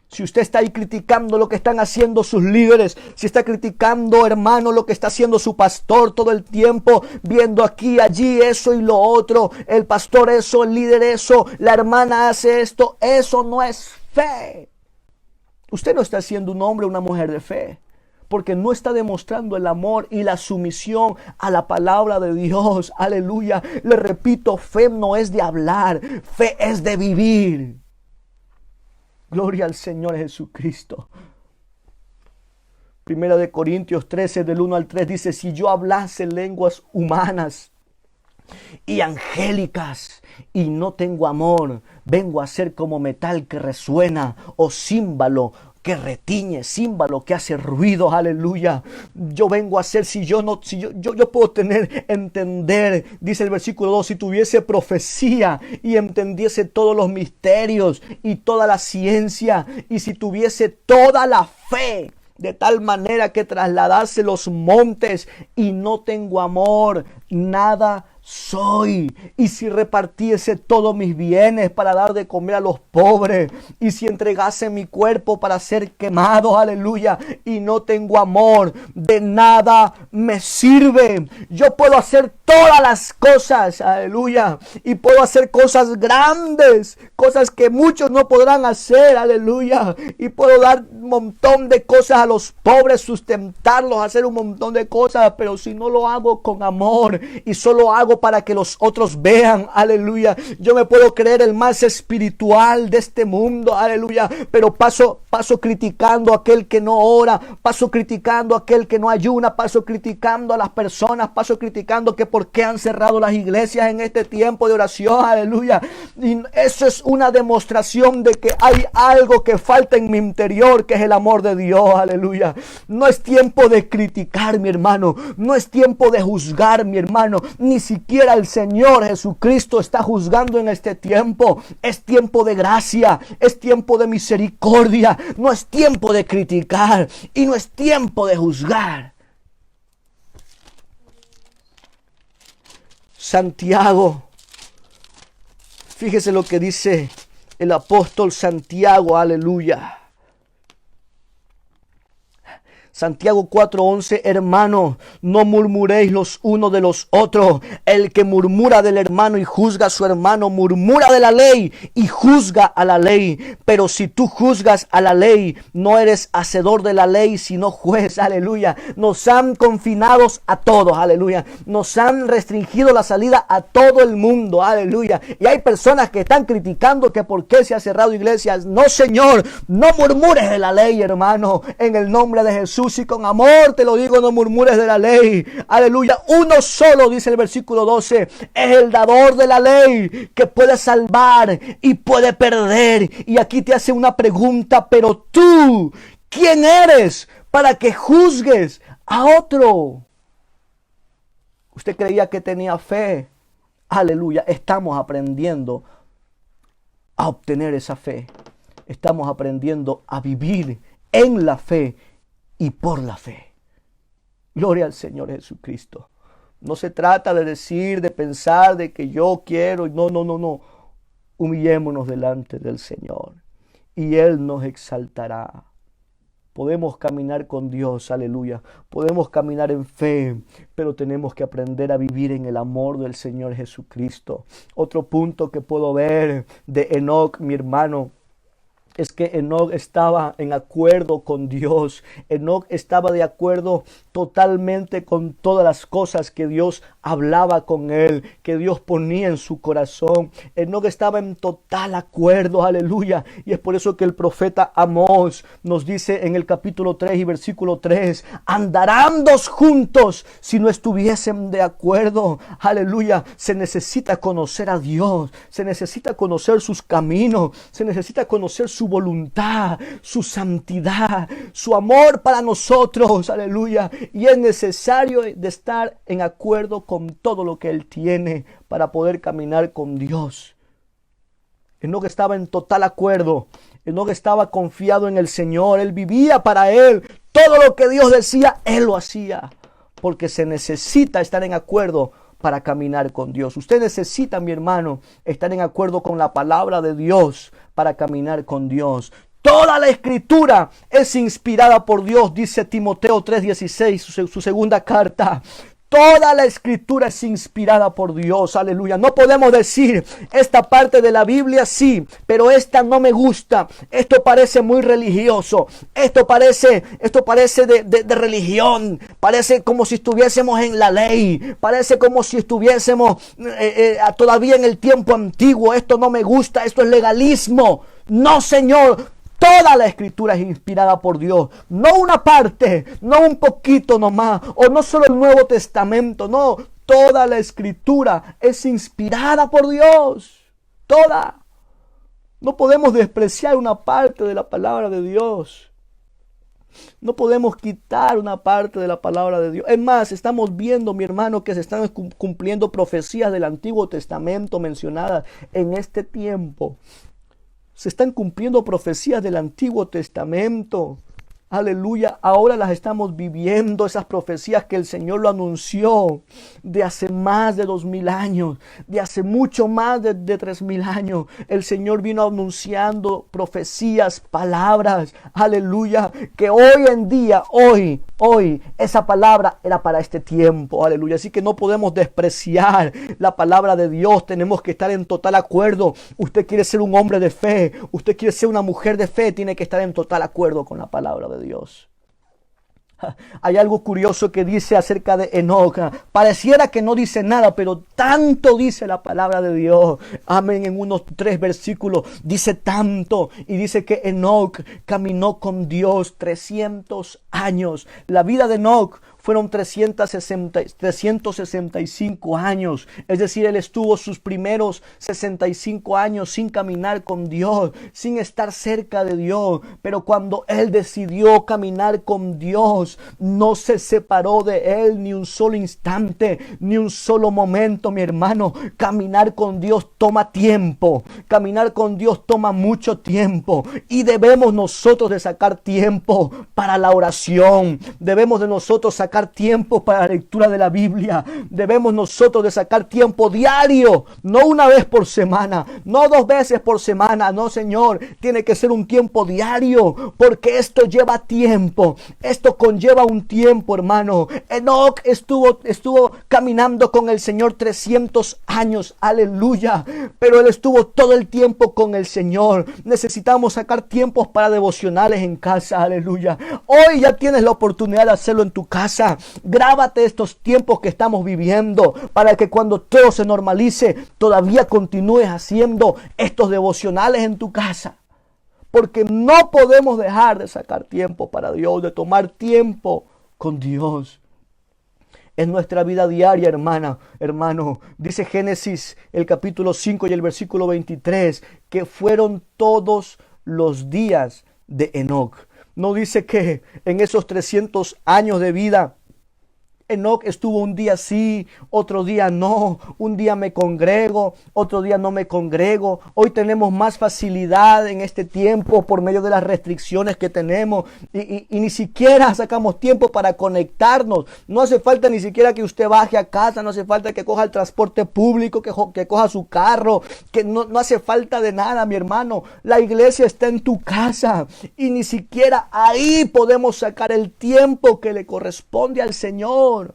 Si usted está ahí criticando lo que están haciendo sus líderes, si está criticando, hermano, lo que está haciendo su pastor todo el tiempo, viendo aquí, allí, eso y lo otro, el pastor eso, el líder eso, la hermana hace esto, eso no es fe. Usted no está siendo un hombre o una mujer de fe, porque no está demostrando el amor y la sumisión a la palabra de Dios. Aleluya. Le repito, fe no es de hablar, fe es de vivir. Gloria al Señor Jesucristo. 1 Corintios 13, del 1 al 3 dice: si yo hablase lenguas humanas y angélicas y no tengo amor, vengo a ser como metal que resuena o címbalo que retiñe, címbalo que hace ruido. Aleluya. Yo vengo a ser, si yo puedo entender, dice el versículo 2, si tuviese profecía y entendiese todos los misterios y toda la ciencia, y si tuviese toda la fe, de tal manera que trasladase los montes, y no tengo amor, nada soy. Y si repartiese todos mis bienes para dar de comer a los pobres, y si entregase mi cuerpo para ser quemado, aleluya, y no tengo amor, de nada me sirve. Yo puedo hacer todas las cosas, aleluya, y puedo hacer cosas grandes, cosas que muchos no podrán hacer, aleluya, y puedo dar un montón de cosas a los pobres, sustentarlos, hacer un montón de cosas, pero si no lo hago con amor y solo hago para que los otros vean, aleluya, yo me puedo creer el más espiritual de este mundo, aleluya, pero paso criticando a aquel que no ora, paso criticando a aquel que no ayuna, paso criticando a las personas, paso criticando que por qué han cerrado las iglesias en este tiempo de oración, aleluya. Y eso es una demostración de que hay algo que falta en mi interior, que es el amor de Dios, aleluya. No es tiempo de criticar, mi hermano, no es tiempo de juzgar, mi hermano, ni siquiera el Señor Jesucristo está juzgando en este tiempo. Es tiempo de gracia, es tiempo de misericordia, no es tiempo de criticar y no es tiempo de juzgar. Santiago, fíjese lo que dice el apóstol Santiago, aleluya. Santiago 4:11, hermanos, no murmuréis los unos de los otros. El que murmura del hermano y juzga a su hermano, murmura de la ley y juzga a la ley. Pero si tú juzgas a la ley, no eres hacedor de la ley, sino juez, aleluya. Nos han confinado a todos, aleluya. Nos han restringido la salida a todo el mundo, aleluya. Y hay personas que están criticando que por qué se ha cerrado iglesias. No, Señor, no murmures de la ley, hermano, en el nombre de Jesús. Y con amor te lo digo, no murmures de la ley. Aleluya. Uno solo, dice el versículo 12, es el dador de la ley, que puede salvar y puede perder. Y aquí te hace una pregunta: pero tú, ¿quién eres para que juzgues a otro? Usted creía que tenía fe. Aleluya. Estamos aprendiendo a obtener esa fe. Estamos aprendiendo a vivir en la fe y por la fe. Gloria al Señor Jesucristo. No se trata de decir, de pensar, de que yo quiero. No. Humillémonos delante del Señor y Él nos exaltará. Podemos caminar con Dios, aleluya. Podemos caminar en fe, pero tenemos que aprender a vivir en el amor del Señor Jesucristo. Otro punto que puedo ver de Enoc, mi hermano, es que Enoc estaba en acuerdo con Dios. Enoc estaba de acuerdo totalmente con todas las cosas que Dios hablaba con él, que Dios ponía en su corazón. Enoc estaba en total acuerdo, aleluya. Y es por eso que el profeta Amós nos dice en el capítulo 3 y versículo 3, andarán dos juntos si no estuviesen de acuerdo, aleluya. Se necesita conocer a Dios, se necesita conocer sus caminos, se necesita conocer su voluntad, su santidad, su amor para nosotros, aleluya. Y es necesario de estar en acuerdo con todo lo que Él tiene para poder caminar con Dios. Enoc estaba en total acuerdo. Enoc estaba confiado en el Señor. Él vivía para Él. Todo lo que Dios decía, Él lo hacía. Porque se necesita estar en acuerdo para caminar con Dios. Usted necesita, mi hermano, estar en acuerdo con la palabra de Dios para caminar con Dios. Toda la escritura es inspirada por Dios, dice Timoteo 3:16, su segunda carta. Toda la escritura es inspirada por Dios, aleluya. No podemos decir, esta parte de la Biblia sí, pero esta no me gusta. Esto parece muy religioso. Esto parece de religión. Parece como si estuviésemos en la ley. Parece como si estuviésemos todavía en el tiempo antiguo. Esto no me gusta, esto es legalismo. No, Señor. Toda la escritura es inspirada por Dios. No una parte, no un poquito nomás. O no solo el Nuevo Testamento, no. Toda la escritura es inspirada por Dios. Toda. No podemos despreciar una parte de la palabra de Dios. No podemos quitar una parte de la palabra de Dios. Es más, estamos viendo, mi hermano, que se están cumpliendo profecías del Antiguo Testamento mencionadas en este tiempo. Se están cumpliendo profecías del Antiguo Testamento. Aleluya, ahora las estamos viviendo, esas profecías que el Señor lo anunció de hace más de 2000 años, de hace mucho más de 3000 años. El Señor vino anunciando profecías, palabras, aleluya, que hoy en día, hoy, esa palabra era para este tiempo, aleluya. Así que no podemos despreciar la palabra de Dios, tenemos que estar en total acuerdo. Usted quiere ser un hombre de fe, usted quiere ser una mujer de fe, tiene que estar en total acuerdo con la palabra de Dios. Hay algo curioso que dice acerca de Enoc. Pareciera que no dice nada, pero tanto dice la palabra de Dios. Amén. En unos 3 versículos dice tanto. Y dice que Enoc caminó con Dios 300 años. La vida de Enoc fueron 365 años. Es decir, él estuvo sus primeros 65 años sin caminar con Dios, sin estar cerca de Dios. Pero cuando él decidió caminar con Dios, no se separó de él ni un solo instante, ni un solo momento, mi hermano. Caminar con Dios toma tiempo. Caminar con Dios toma mucho tiempo. Y debemos nosotros de sacar tiempo para la oración. Debemos de nosotros sacar tiempo para la lectura de la Biblia. Debemos nosotros de sacar tiempo diario, no una vez por semana, no 2 veces por semana, no, Señor, tiene que ser un tiempo diario, porque esto lleva tiempo, esto conlleva un tiempo, hermano. Enoc estuvo caminando con el Señor 300 años, aleluya, pero él estuvo todo el tiempo con el Señor. Necesitamos sacar tiempos para devocionales en casa, aleluya. Hoy ya tienes la oportunidad de hacerlo en tu casa. Grábate estos tiempos que estamos viviendo para que cuando todo se normalice todavía continúes haciendo estos devocionales en tu casa, porque no podemos dejar de sacar tiempo para Dios, de tomar tiempo con Dios en nuestra vida diaria, hermano. Dice Génesis el capítulo 5 y el versículo 23 que fueron todos los días de Enoc. No dice que en esos 300 años de vida Enoc estuvo un día sí, otro día no, un día me congrego, otro día no me congrego. Hoy tenemos más facilidad en este tiempo por medio de las restricciones que tenemos y ni siquiera sacamos tiempo para conectarnos. No hace falta ni siquiera que usted baje a casa, no hace falta que coja el transporte público, que coja su carro, que no hace falta de nada, mi hermano. La iglesia está en tu casa y ni siquiera ahí podemos sacar el tiempo que le corresponde al Señor.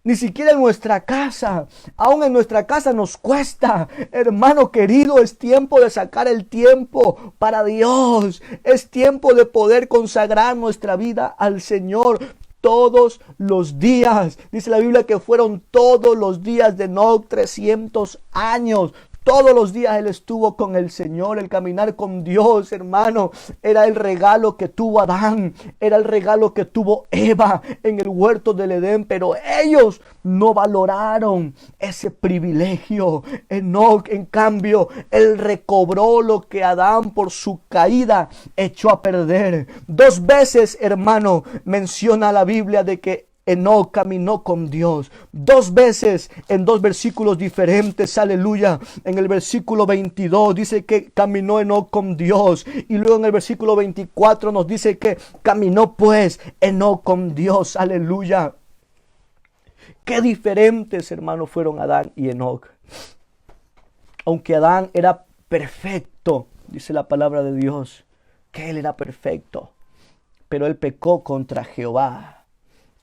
Ni siquiera en nuestra casa, aún en nuestra casa nos cuesta. Hermano querido, es tiempo de sacar el tiempo para Dios. Es tiempo de poder consagrar nuestra vida al Señor todos los días. Dice la Biblia que fueron todos los días de Enoc 300 años. Todos los días él estuvo con el Señor. El caminar con Dios, hermano, era el regalo que tuvo Adán, era el regalo que tuvo Eva en el huerto del Edén, pero ellos no valoraron ese privilegio. Enoc, en cambio, él recobró lo que Adán por su caída echó a perder. 2 veces, hermano, menciona la Biblia de que Enoc caminó con Dios 2 veces en 2 versículos diferentes, aleluya. En el versículo 22 dice que caminó Enoc con Dios, y luego en el versículo 24 nos dice que caminó pues Enoc con Dios, aleluya. Qué diferentes, hermanos, fueron Adán y Enoc. Aunque Adán era perfecto, dice la palabra de Dios, que él era perfecto, pero él pecó contra Jehová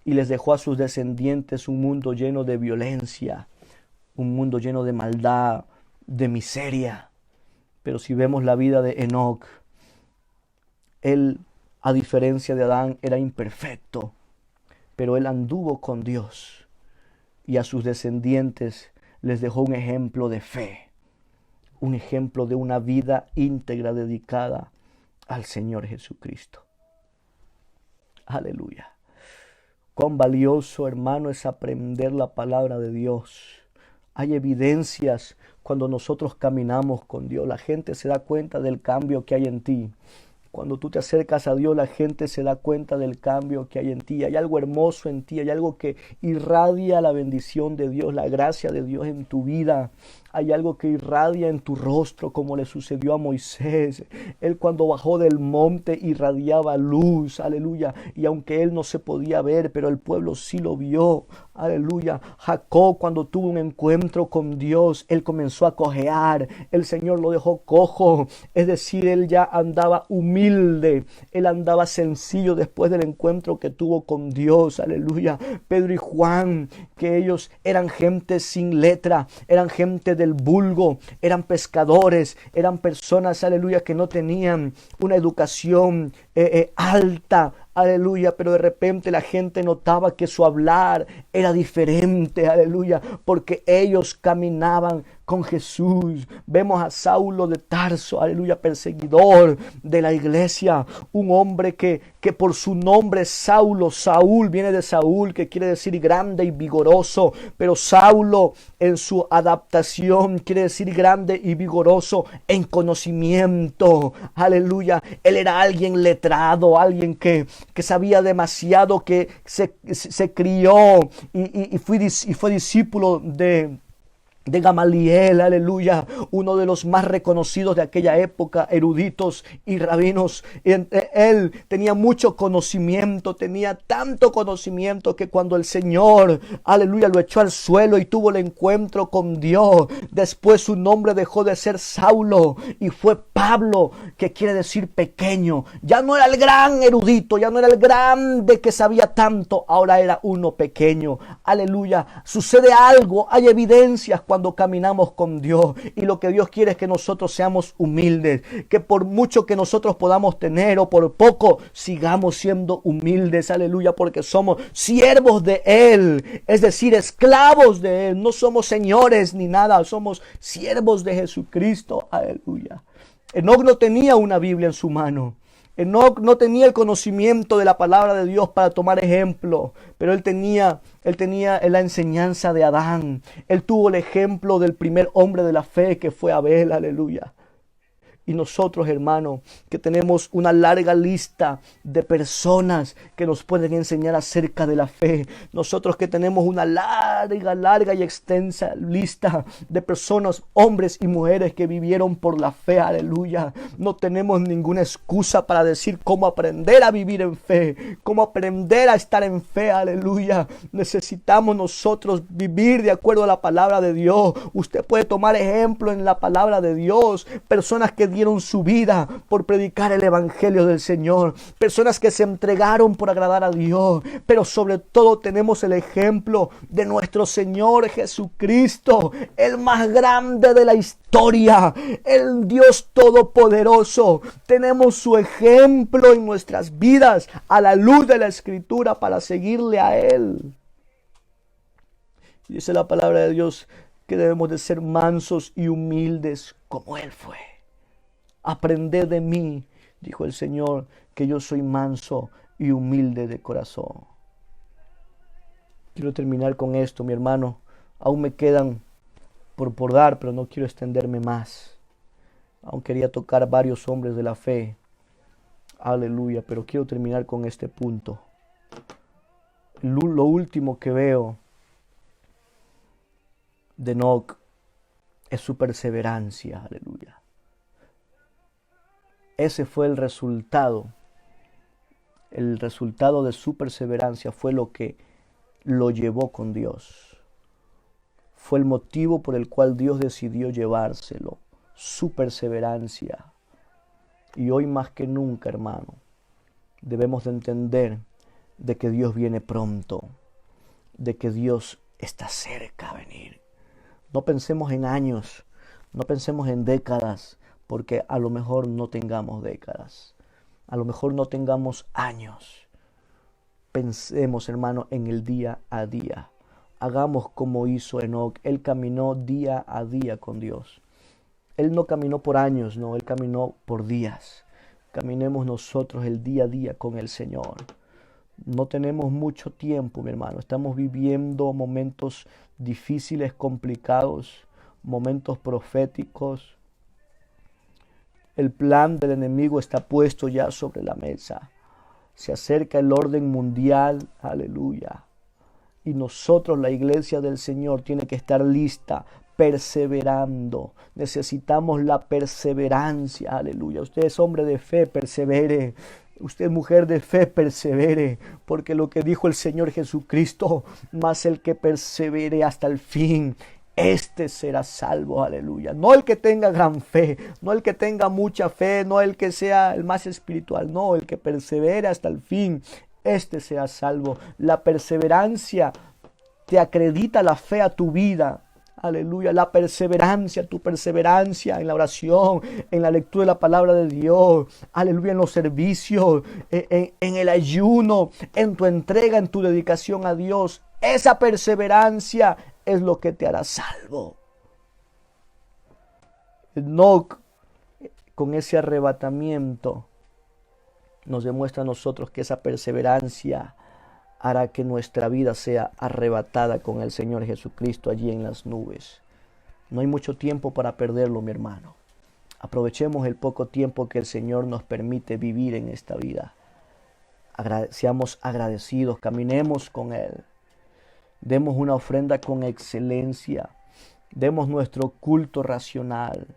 y les dejó a sus descendientes un mundo lleno de violencia, un mundo lleno de maldad, de miseria. Pero si vemos la vida de Enoc, él, a diferencia de Adán, era imperfecto, pero él anduvo con Dios y a sus descendientes les dejó un ejemplo de fe, un ejemplo de una vida íntegra dedicada al Señor Jesucristo. Aleluya. Cuán valioso, hermano, es aprender la palabra de Dios. Hay evidencias cuando nosotros caminamos con Dios. La gente se da cuenta del cambio que hay en ti. Cuando tú te acercas a Dios, la gente se da cuenta del cambio que hay en ti. Hay algo hermoso en ti, hay algo que irradia la bendición de Dios, la gracia de Dios en tu vida. Hay algo que irradia en tu rostro, como le sucedió a Moisés. Él, cuando bajó del monte, irradiaba luz, aleluya. Y aunque él no se podía ver, pero el pueblo sí lo vio, aleluya. Jacob, cuando tuvo un encuentro con Dios, él comenzó a cojear. El Señor lo dejó cojo, es decir, él ya andaba humilde, él andaba sencillo después del encuentro que tuvo con Dios, aleluya. Pedro y Juan, que ellos eran gente sin letra, eran gente del vulgo, eran pescadores, eran personas, aleluya, que no tenían una educación alta, aleluya, pero de repente la gente notaba que su hablar era diferente, aleluya, porque ellos caminaban con Jesús. Vemos a Saulo de Tarso, aleluya, perseguidor de la iglesia, un hombre que por su nombre Saulo, Saúl viene de Saúl, que quiere decir grande y vigoroso, pero Saulo en su adaptación quiere decir grande y vigoroso en conocimiento, aleluya. Él era alguien letrado, alguien que sabía demasiado, que se crió y fue discípulo de Gamaliel, aleluya, uno de los más reconocidos de aquella época, eruditos y rabinos. Él tenía mucho conocimiento, tenía tanto conocimiento que cuando el Señor, aleluya, lo echó al suelo y tuvo el encuentro con Dios, después su nombre dejó de ser Saulo y fue Pablo, que quiere decir pequeño. Ya no era el gran erudito, ya no era el grande que sabía tanto, ahora era uno pequeño, aleluya. Sucede algo, hay evidencias cuando caminamos con Dios, y lo que Dios quiere es que nosotros seamos humildes, que por mucho que nosotros podamos tener o por poco, sigamos siendo humildes, aleluya, porque somos siervos de Él, es decir, esclavos de Él. No somos señores ni nada, somos siervos de Jesucristo, aleluya. Enoc no tenía una Biblia en su mano. Enoc no tenía el conocimiento de la palabra de Dios para tomar ejemplo, pero él tenía la enseñanza de Adán. Él tuvo el ejemplo del primer hombre de la fe, que fue Abel, aleluya. Y nosotros, hermano, que tenemos una larga lista de personas que nos pueden enseñar acerca de la fe. Nosotros que tenemos una larga y extensa lista de personas, hombres y mujeres que vivieron por la fe. Aleluya. No tenemos ninguna excusa para decir cómo aprender a vivir en fe, cómo aprender a estar en fe. Aleluya. Necesitamos nosotros vivir de acuerdo a la palabra de Dios. Usted puede tomar ejemplo en la palabra de Dios. Personas que dieron su vida por predicar el evangelio del Señor. Personas que se entregaron por agradar a Dios. Pero sobre todo tenemos el ejemplo de nuestro Señor Jesucristo, el más grande de la historia, el Dios todopoderoso. Tenemos su ejemplo en nuestras vidas a la luz de la Escritura para seguirle a Él. Dice la palabra de Dios que debemos de ser mansos y humildes como Él fue. Aprended de mí, dijo el Señor, que yo soy manso y humilde de corazón. Quiero terminar con esto, mi hermano. Aún me quedan por dar, pero no quiero extenderme más. Aún quería tocar varios hombres de la fe. Aleluya, pero quiero terminar con este punto. Lo último que veo de Enoc es su perseverancia. Aleluya. Ese fue el resultado. El resultado de su perseverancia fue lo que lo llevó con Dios. Fue el motivo por el cual Dios decidió llevárselo. Su perseverancia. Y hoy más que nunca, hermano, debemos de entender de que Dios viene pronto. De que Dios está cerca a venir. No pensemos en años. No pensemos en décadas. Porque a lo mejor no tengamos décadas. A lo mejor no tengamos años. Pensemos, hermano, en el día a día. Hagamos como hizo Enoc. Él caminó día a día con Dios. Él no caminó por años, no, Él caminó por días. Caminemos nosotros el día a día con el Señor. No tenemos mucho tiempo, mi hermano. Estamos viviendo momentos difíciles, complicados, momentos proféticos. El plan del enemigo está puesto ya sobre la mesa. Se acerca el orden mundial, aleluya. Y nosotros, la iglesia del Señor, tiene que estar lista, perseverando. Necesitamos la perseverancia, aleluya. Usted es hombre de fe, persevere. Usted, mujer de fe, persevere, porque lo que dijo el Señor Jesucristo, más el que persevere hasta el fin, este será salvo, aleluya. No el que tenga gran fe, no el que tenga mucha fe, no el que sea el más espiritual, no, el que persevere hasta el fin, este será salvo. La perseverancia te acredita la fe a tu vida. Aleluya, la perseverancia, tu perseverancia en la oración, en la lectura de la palabra de Dios, aleluya, en los servicios, en el ayuno, en tu entrega, en tu dedicación a Dios. Esa perseverancia es lo que te hará salvo. Enoc, con ese arrebatamiento, nos demuestra a nosotros que esa perseverancia hará que nuestra vida sea arrebatada con el Señor Jesucristo allí en las nubes. No hay mucho tiempo para perderlo, mi hermano. Aprovechemos el poco tiempo que el Señor nos permite vivir en esta vida. Seamos agradecidos, caminemos con Él. Demos una ofrenda con excelencia. Demos nuestro culto racional.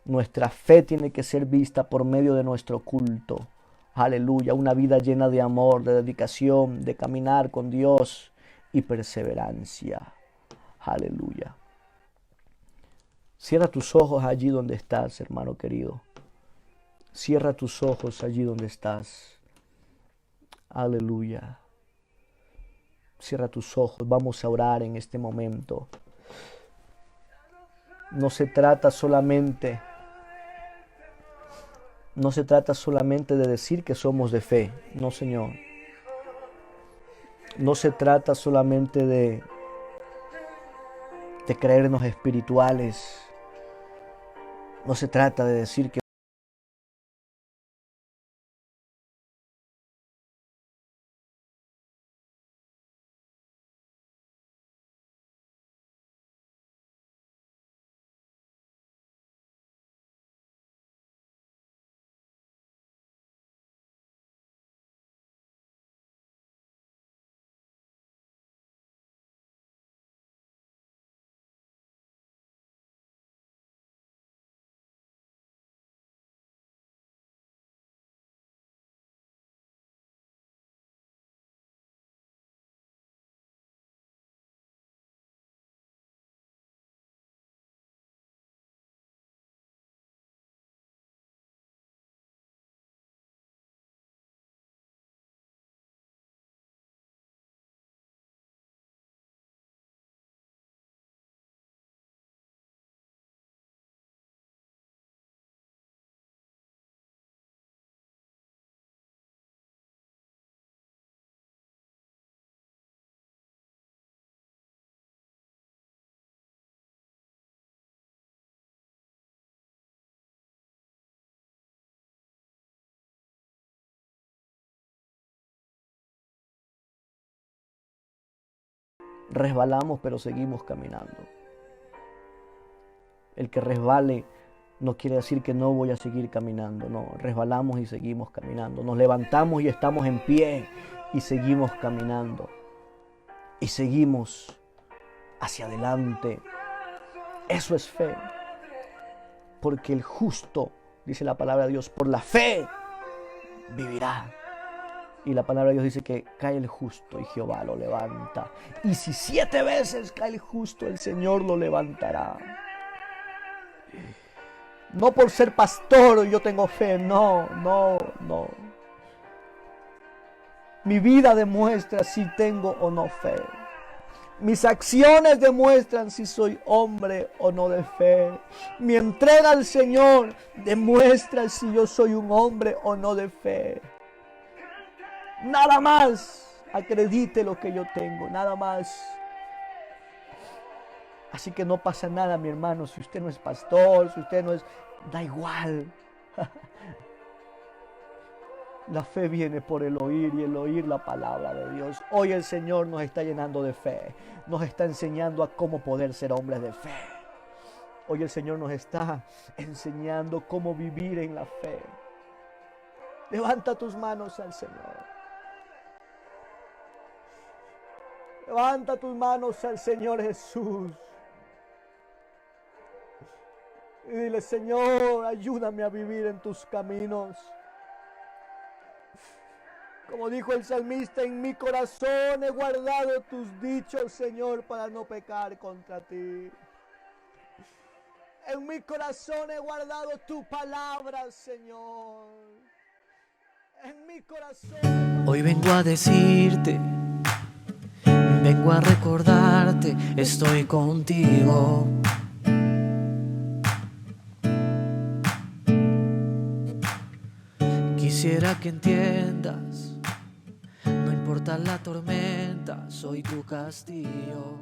Nuestra fe tiene que ser vista por medio de nuestro culto. Aleluya, una vida llena de amor, de dedicación, de caminar con Dios y perseverancia. Aleluya. Cierra tus ojos allí donde estás, hermano querido. Cierra tus ojos allí donde estás. Aleluya. Cierra tus ojos. Vamos a orar en este momento. No se trata solamente de decir que somos de fe. No, Señor. No se trata solamente de creernos espirituales. No se trata de decir que resbalamos, pero seguimos caminando. El que resbale no quiere decir que no voy a seguir caminando. No, resbalamos y seguimos caminando. Nos levantamos y estamos en pie y seguimos caminando. Y seguimos hacia adelante. Eso es fe. Porque el justo, dice la palabra de Dios, por la fe vivirá. Y la palabra de Dios dice que cae el justo y Jehová lo levanta. Y si 7 veces cae el justo, el Señor lo levantará. No por ser pastor yo tengo fe, no. Mi vida demuestra si tengo o no fe. Mis acciones demuestran si soy hombre o no de fe. Mi entrega al Señor demuestra si yo soy un hombre o no de fe. Nada más acredite lo que yo tengo, nada más. Así que no pasa nada, mi hermano, si usted no es pastor, si usted no es... Da igual. La fe viene por el oír y el oír la palabra de Dios. Hoy el Señor nos está llenando de fe. Nos está enseñando a cómo poder ser hombres de fe. Hoy el Señor nos está enseñando cómo vivir en la fe. Levanta tus manos al Señor. Levanta tus manos al Señor Jesús. Y dile, Señor, ayúdame a vivir en tus caminos. Como dijo el salmista, en mi corazón he guardado tus dichos, Señor, para no pecar contra ti. En mi corazón he guardado tu palabra, Señor. En mi corazón... Hoy vengo a decirte, vengo a recordarte, estoy contigo. Quisiera que entiendas, no importa la tormenta, soy tu castillo.